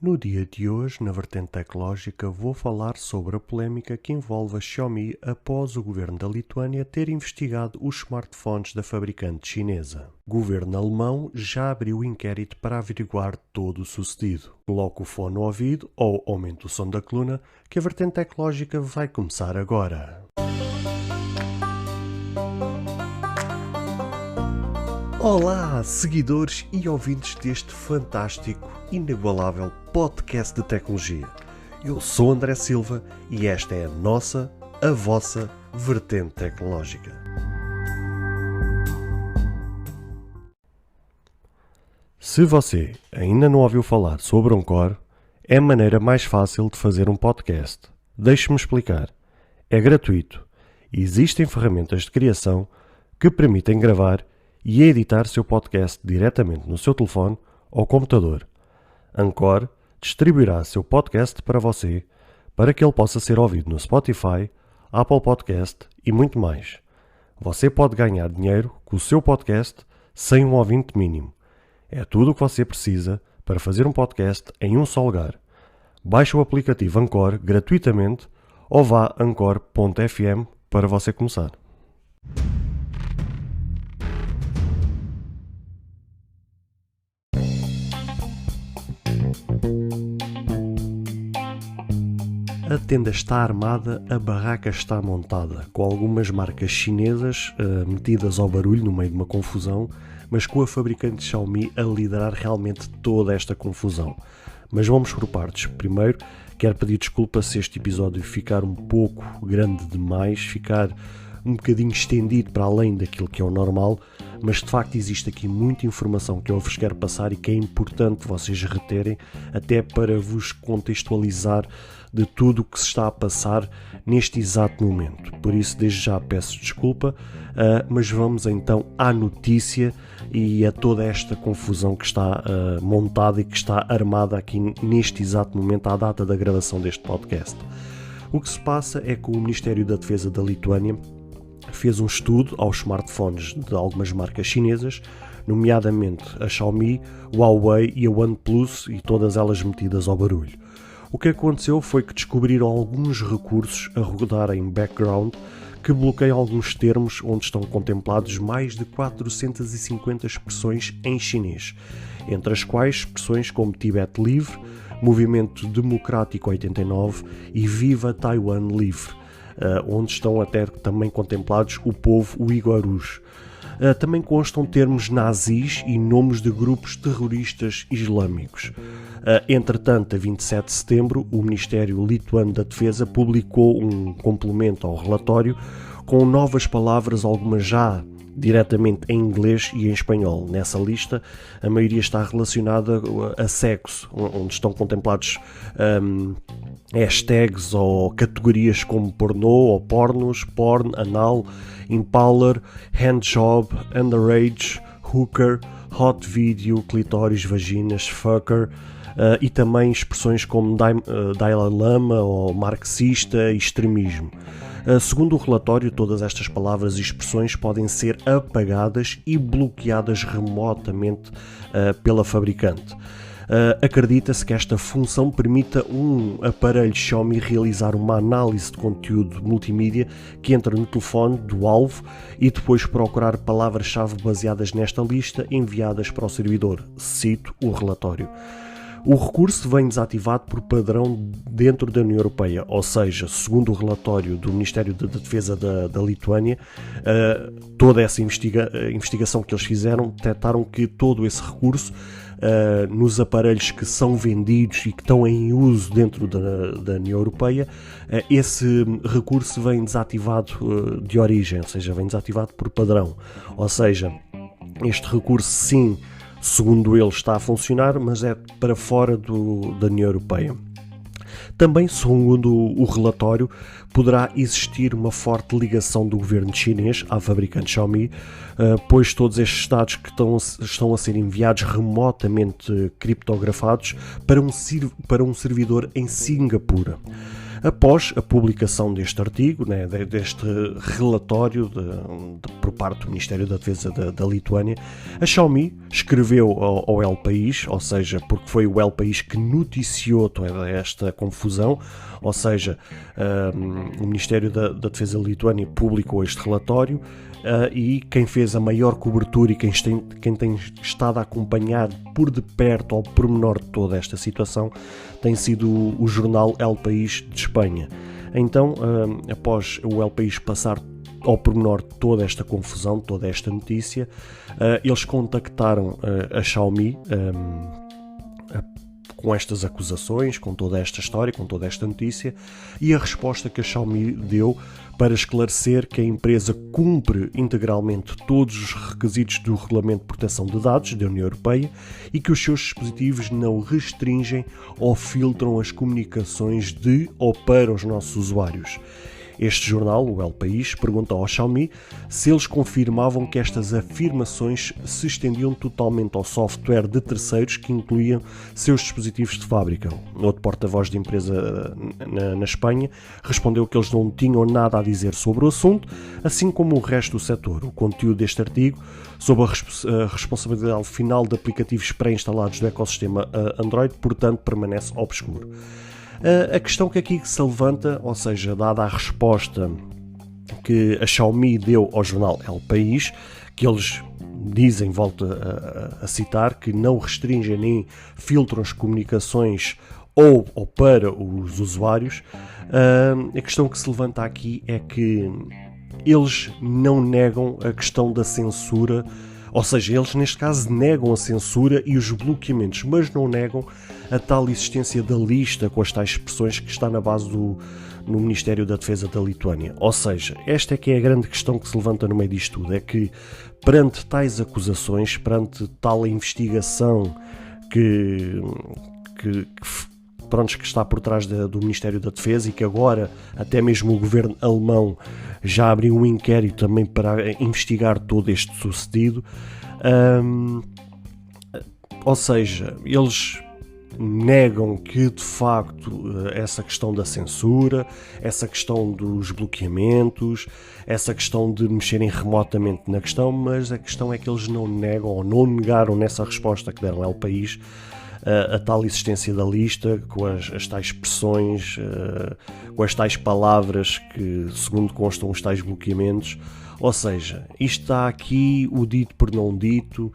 No dia de hoje, na vertente tecnológica, vou falar sobre a polémica que envolve a Xiaomi após o governo da Lituânia ter investigado os smartphones da fabricante chinesa. O governo alemão já abriu inquérito para averiguar todo o sucedido. Coloque o fone no ouvido ou aumente o som da coluna, que a vertente tecnológica vai começar agora. Olá, seguidores e ouvintes deste fantástico, inigualável podcast de tecnologia. Eu sou André Silva e esta é a vossa vertente tecnológica. Se você ainda não ouviu falar sobre Anchor, é a maneira mais fácil de fazer um podcast. Deixe-me explicar. É gratuito e existem ferramentas de criação que permitem gravar e editar seu podcast diretamente no seu telefone ou computador. Anchor distribuirá seu podcast para você, para que ele possa ser ouvido no Spotify, Apple Podcast e muito mais. Você pode ganhar dinheiro com o seu podcast sem um ouvinte mínimo. É tudo o que você precisa para fazer um podcast em um só lugar. Baixe o aplicativo Anchor gratuitamente ou vá a anchor.fm para você começar. A tenda está armada, a barraca está montada, com algumas marcas chinesas metidas ao barulho no meio de uma confusão, mas com a fabricante Xiaomi a liderar realmente toda esta confusão. Mas vamos por partes. Primeiro, quero pedir desculpa se este episódio ficar um pouco grande demais, ficar um bocadinho estendido para além daquilo que é o normal, mas de facto existe aqui muita informação que eu vos quero passar e que é importante vocês reterem, até para vos contextualizar de tudo o que se está a passar neste exato momento. Por isso, desde já peço desculpa, mas vamos então à notícia e a toda esta confusão que está montada e que está armada aqui neste exato momento, à data da gravação deste podcast. O que se passa é que o Ministério da Defesa da Lituânia fez um estudo aos smartphones de algumas marcas chinesas, nomeadamente a Xiaomi, Huawei e a OnePlus, e todas elas metidas ao barulho. O que aconteceu foi que descobriram alguns recursos a rodar em background que bloqueiam alguns termos onde estão contemplados mais de 450 expressões em chinês, entre as quais expressões como Tibete Livre, Movimento Democrático 89 e Viva Taiwan Livre, onde estão até também contemplados o povo uigurus. Também constam termos nazis e nomes de grupos terroristas islâmicos. Entretanto, a 27 de setembro, o Ministério Lituano da Defesa publicou um complemento ao relatório com novas palavras, algumas já diretamente em inglês e em espanhol. Nessa lista, a maioria está relacionada a sexo, onde estão contemplados hashtags ou categorias como pornô ou pornos, porn, anal, impaler, handjob, underage, hooker, hot video, clitóris, vaginas, fucker, e também expressões como Dalai Lama ou marxista e extremismo. Segundo o relatório, todas estas palavras e expressões podem ser apagadas e bloqueadas remotamente pela fabricante. Acredita-se que esta função permita um aparelho Xiaomi realizar uma análise de conteúdo multimídia que entra no telefone do alvo e depois procurar palavras-chave baseadas nesta lista enviadas para o servidor. Cito o relatório. O recurso vem desativado por padrão dentro da União Europeia, ou seja, segundo o relatório do Ministério da Defesa da Lituânia, toda essa investigação que eles fizeram detectaram que todo esse recurso nos aparelhos que são vendidos e que estão em uso dentro da União Europeia, esse recurso vem desativado de origem, ou seja, vem desativado por padrão. Ou seja, este recurso sim, segundo ele, está a funcionar, mas é para fora da União Europeia. Também, segundo o relatório, poderá existir uma forte ligação do governo chinês à fabricante Xiaomi, pois todos estes dados que estão a ser enviados remotamente criptografados para um servidor em Singapura. Após a publicação deste artigo, né, deste relatório por parte do Ministério da Defesa da Lituânia, a Xiaomi escreveu ao El País, ou seja, porque foi o El País que noticiou toda esta confusão, ou seja, o Ministério da Defesa da Lituânia publicou este relatório, e quem fez a maior cobertura e quem tem estado a acompanhar por de perto ao pormenor de toda esta situação tem sido o jornal El País de Espanha. Então, após o El País passar ao pormenor toda esta confusão, toda esta notícia, eles contactaram a Xiaomi com estas acusações, com toda esta história, com toda esta notícia, e a resposta que a Xiaomi deu para esclarecer que a empresa cumpre integralmente todos os requisitos do Regulamento de Proteção de Dados da União Europeia e que os seus dispositivos não restringem ou filtram as comunicações de ou para os nossos usuários. Este jornal, o El País, perguntou ao Xiaomi se eles confirmavam que estas afirmações se estendiam totalmente ao software de terceiros que incluíam seus dispositivos de fábrica. Outro porta-voz de empresa na Espanha respondeu que eles não tinham nada a dizer sobre o assunto, assim como o resto do setor. O conteúdo deste artigo, sob a responsabilidade final de aplicativos pré-instalados do ecossistema Android, portanto, permanece obscuro. A questão que aqui se levanta, ou seja, dada a resposta que a Xiaomi deu ao jornal El País, que eles dizem, volto a citar, que não restringem nem filtram as comunicações ou para os usuários, a questão que se levanta aqui é que eles não negam a questão da censura, ou seja, eles neste caso negam a censura e os bloqueamentos, mas não negam a tal existência da lista com as tais expressões que está na base no Ministério da Defesa da Lituânia. Ou seja, esta é que é a grande questão que se levanta no meio disto tudo, é que perante tais acusações, perante tal investigação que está por trás do Ministério da Defesa e que agora até mesmo o governo alemão já abriu um inquérito também para investigar todo este sucedido, ou seja, eles negam que de facto essa questão da censura, essa questão dos bloqueamentos, essa questão de mexerem remotamente na questão, mas a questão é que eles não negam ou não negaram nessa resposta que deram ao país a tal existência da lista, com as tais expressões, com as tais palavras que, segundo constam, os tais bloqueamentos. Ou seja, isto está aqui, o dito por não dito,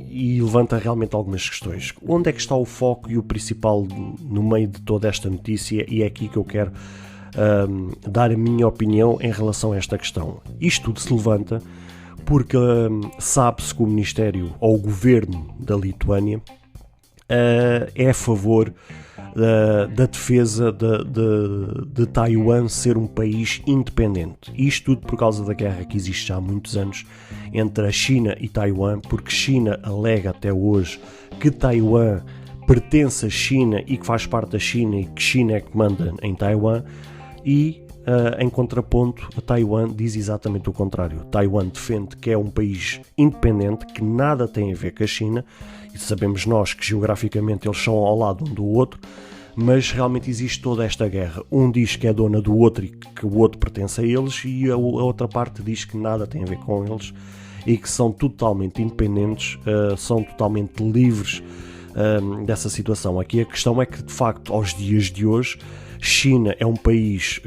e levanta realmente algumas questões. Onde é que está o foco e o principal no meio de toda esta notícia? E é aqui que eu quero dar a minha opinião em relação a esta questão. Isto tudo se levanta porque sabe-se que o Ministério ou o Governo da Lituânia é a favor da defesa de Taiwan ser um país independente. Isto tudo por causa da guerra que existe já há muitos anos entre a China e Taiwan, porque China alega até hoje que Taiwan pertence à China e que faz parte da China e que China é que manda em Taiwan, e em contraponto, a Taiwan diz exatamente o contrário. Taiwan defende que é um país independente, que nada tem a ver com a China, e sabemos nós que geograficamente eles são ao lado um do outro, mas realmente existe toda esta guerra. Um diz que é dona do outro e que o outro pertence a eles, e a outra parte diz que nada tem a ver com eles e que são totalmente independentes, são totalmente livres dessa situação. Aqui a questão é que, de facto, aos dias de hoje, China é um país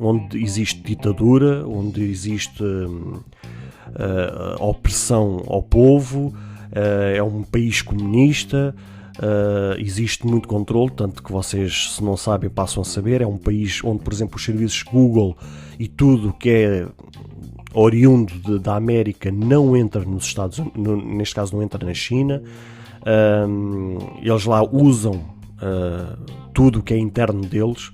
onde existe ditadura, onde existe opressão ao povo, é um país comunista, existe muito controle, tanto que vocês, se não sabem, passam a saber. É um país onde, por exemplo, os serviços Google e tudo que é oriundo da América não entra nos Estados Unidos, neste caso não entra na China. Eles lá usam tudo o que é interno deles,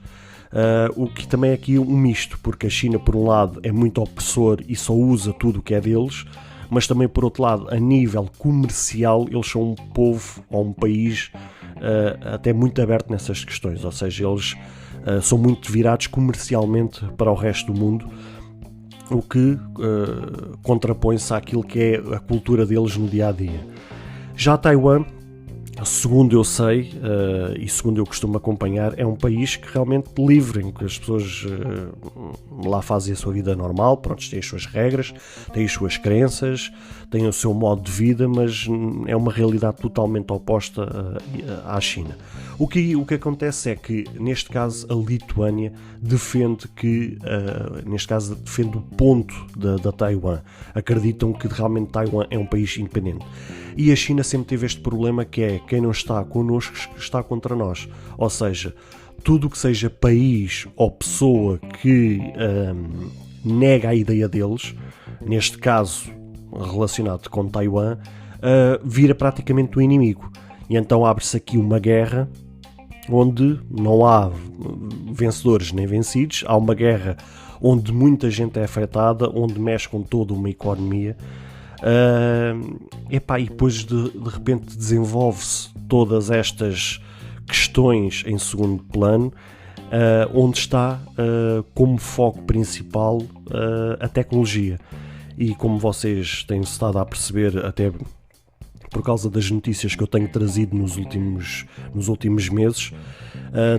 o que também é aqui um misto, porque a China, por um lado, é muito opressor e só usa tudo o que é deles, mas também, por outro lado, a nível comercial, eles são um povo ou um país até muito aberto nessas questões, ou seja, eles são muito virados comercialmente para o resto do mundo, o que contrapõe-se àquilo que é a cultura deles no dia-a-dia. Já Taiwan, segundo eu sei e segundo eu costumo acompanhar, é um país que realmente livre, em que as pessoas lá fazem a sua vida normal, pronto, têm as suas regras, têm as suas crenças, têm o seu modo de vida, mas é uma realidade totalmente oposta à China. O que acontece é que, neste caso, a Lituânia defende defende o ponto da Taiwan. Acreditam que realmente Taiwan é um país independente. E a China sempre teve este problema que é quem não está connosco está contra nós. Ou seja, tudo o que seja país ou pessoa que nega a ideia deles, neste caso relacionado com Taiwan, vira praticamente o inimigo. E então abre-se aqui uma guerra onde não há vencedores nem vencidos, há uma guerra onde muita gente é afetada, onde mexe com toda uma economia. E depois de repente desenvolve-se todas estas questões em segundo plano, onde está como foco principal a tecnologia. E como vocês têm estado a perceber, até por causa das notícias que eu tenho trazido nos últimos meses,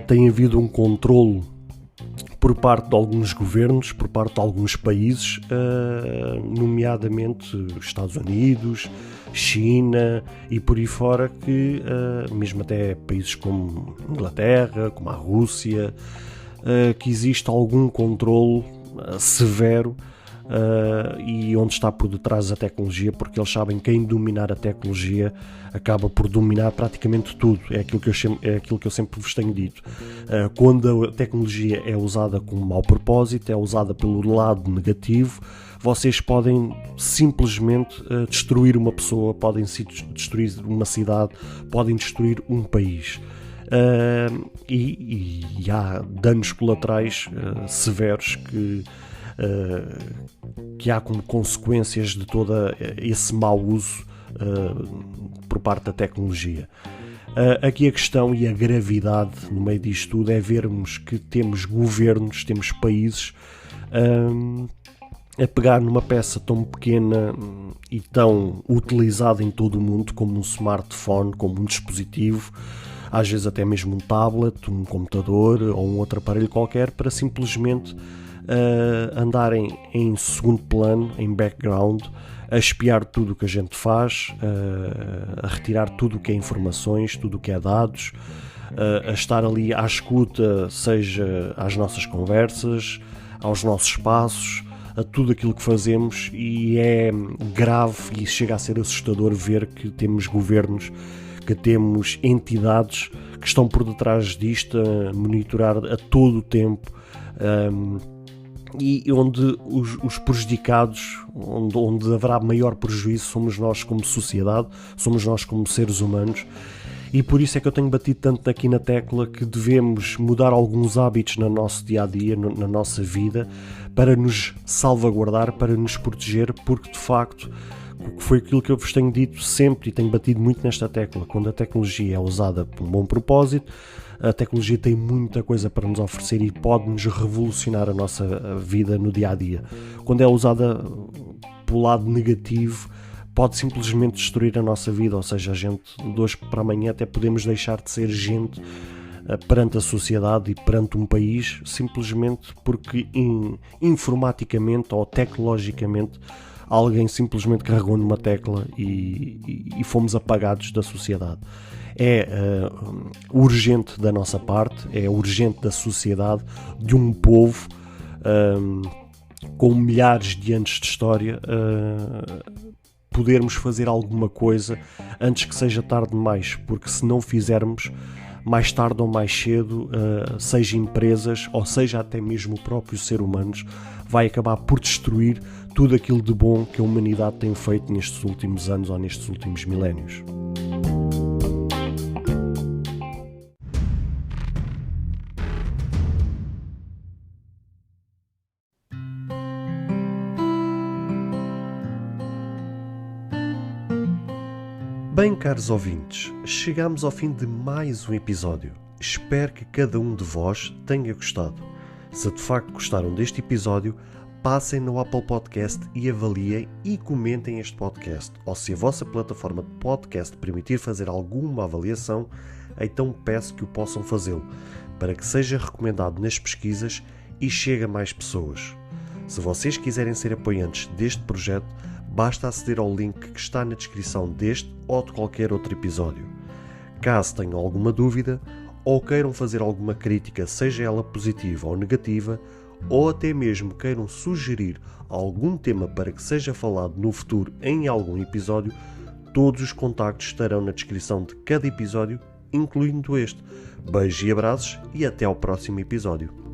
tem havido um controlo por parte de alguns governos, por parte de alguns países, nomeadamente Estados Unidos, China e por aí fora, que mesmo até países como Inglaterra, como a Rússia, que existe algum controlo severo e onde está por detrás a tecnologia, porque eles sabem que quem dominar a tecnologia acaba por dominar praticamente tudo. É aquilo que eu sempre vos tenho dito. Quando a tecnologia é usada com um mau propósito, é usada pelo lado negativo, vocês podem simplesmente destruir uma pessoa, podem destruir uma cidade, podem destruir um país. E há danos colaterais severos que há como consequências de todo esse mau uso por parte da tecnologia. Aqui a questão e a gravidade no meio disto tudo é vermos que temos governos, temos países a pegar numa peça tão pequena e tão utilizada em todo o mundo como um smartphone, como um dispositivo, às vezes até mesmo um tablet, um computador ou um outro aparelho qualquer, para simplesmente andarem em segundo plano, em background, a espiar tudo o que a gente faz, a retirar tudo o que é informações, tudo o que é dados, a estar ali à escuta, seja às nossas conversas, aos nossos passos, a tudo aquilo que fazemos, e é grave e chega a ser assustador ver que temos governos, que temos entidades que estão por detrás disto, a monitorar a todo o tempo, e onde os prejudicados, onde haverá maior prejuízo, somos nós como sociedade, somos nós como seres humanos. E por isso é que eu tenho batido tanto aqui na tecla que devemos mudar alguns hábitos no nosso dia-a-dia, na nossa vida, para nos salvaguardar, para nos proteger, porque de facto foi aquilo que eu vos tenho dito sempre e tenho batido muito nesta tecla. Quando a tecnologia é usada por um bom propósito, a tecnologia tem muita coisa para nos oferecer e pode-nos revolucionar a nossa vida no dia-a-dia. Quando é usada pelo lado negativo, pode simplesmente destruir a nossa vida, ou seja, a gente de hoje para amanhã até podemos deixar de ser gente perante a sociedade e perante um país, simplesmente porque informaticamente ou tecnologicamente alguém simplesmente carregou numa tecla e fomos apagados da sociedade. É urgente da nossa parte, é urgente da sociedade, de um povo com milhares de anos de história, podermos fazer alguma coisa antes que seja tarde demais, porque se não fizermos, mais tarde ou mais cedo, seja empresas ou seja até mesmo o próprio ser humano, vai acabar por destruir tudo aquilo de bom que a humanidade tem feito nestes últimos anos ou nestes últimos milénios. Bem, caros ouvintes, chegamos ao fim de mais um episódio. Espero que cada um de vós tenha gostado. Se de facto gostaram deste episódio, passem no Apple Podcast e avaliem e comentem este podcast. Ou se a vossa plataforma de podcast permitir fazer alguma avaliação, então peço que o possam fazê-lo, para que seja recomendado nas pesquisas e chegue a mais pessoas. Se vocês quiserem ser apoiantes deste projeto, basta aceder ao link que está na descrição deste ou de qualquer outro episódio. Caso tenham alguma dúvida ou queiram fazer alguma crítica, seja ela positiva ou negativa, ou até mesmo queiram sugerir algum tema para que seja falado no futuro em algum episódio, todos os contactos estarão na descrição de cada episódio, incluindo este. Beijos e abraços e até ao próximo episódio.